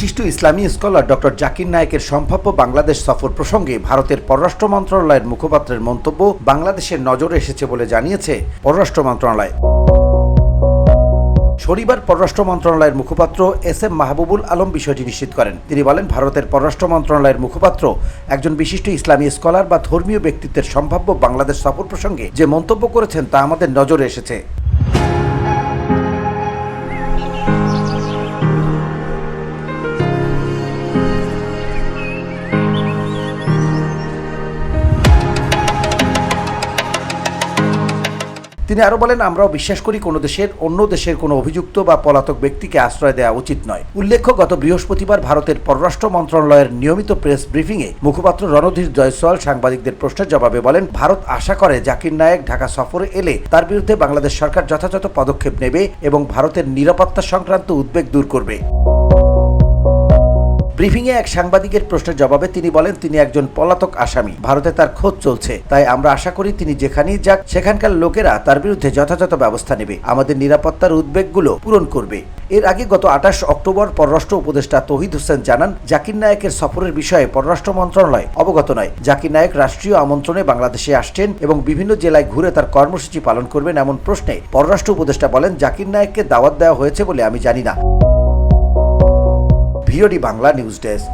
বিশিষ্ট ইসলামী scholar doctor Zakir নায়েকের সম্ভাব্য বাংলাদেশ সফর প্রসঙ্গে ভারতের পররাষ্ট্র মন্ত্রণালয়ের মুখপাত্রের মন্তব্য বাংলাদেশের নজরে এসেছে বলে জানিয়েছে পররাষ্ট্র মন্ত্রণালয়। শনিবার পররাষ্ট্র মন্ত্রণালয়ের মুখপাত্র এস এম মাহবুবুল আলম বিষয়টি নিশ্চিত করেন। তিনি বলেন, ভারতের পররাষ্ট্র মন্ত্রণালয়ের মুখপাত্র একজন বিশিষ্ট ইসলামী স্কলার বা ধর্মীয় ব্যক্তিত্বের সম্ভাব্য বাংলাদেশ সফর প্রসঙ্গে যে মন্তব্য করেছেন তা আমাদের নজরে এসেছে। তিনি আরো বলেন, আমরাও বিশ্বাস করি কোনো দেশের অন্য দেশের কোনো অভিযুক্ত বা পলাতক ব্যক্তিকে আশ্রয় দেওয়া উচিত নয়। উল্লেখ্য, গত বৃহস্পতিবার ভারতের পররাষ্ট্র মন্ত্রণালয়ের নিয়মিত প্রেস ব্রিফিংয়ে মুখপাত্র রণধীর জয়সওয়াল সাংবাদিকদের প্রশ্নের জবাবে বলেন, ভারত আশা করে জাকির নায়েক ঢাকা সফরে এলে তার বিরুদ্ধে বাংলাদেশ সরকার যথাযথ পদক্ষেপ নেবে এবং ভারতের নিরাপত্তা সংক্রান্ত উদ্বেগ দূর করবে। ব্রিফিংয়ে এক সাংবাদিকের প্রশ্নের জবাবে তিনি বলেন, তিনি একজন পলাতক আসামি, ভারতে তার খোঁজ চলছে, তাই আমরা আশা করি তিনি যেখানেই যাক সেখানকার লোকেরা তার বিরুদ্ধে যথাযথ ব্যবস্থা নেবে, আমাদের নিরাপত্তার উদ্বেগগুলো পূরণ করবে। এর আগে গত 28 অক্টোবর পররাষ্ট্র উপদেষ্টা তৌহিদ হোসেন জানান, জাকির নায়েকের সফরের বিষয়ে পররাষ্ট্র মন্ত্রণালয় অবগত নয়। জাকির নায়েক রাষ্ট্রীয় আমন্ত্রণে বাংলাদেশে আসছেন এবং বিভিন্ন জেলায় ঘুরে তার কর্মসূচি পালন করবেন এমন প্রশ্নে পররাষ্ট্র উপদেষ্টা বলেন, জাকির নায়েককে দাওয়াত দেওয়া হয়েছে বলে আমি জানি না। VOD Bangla news desk.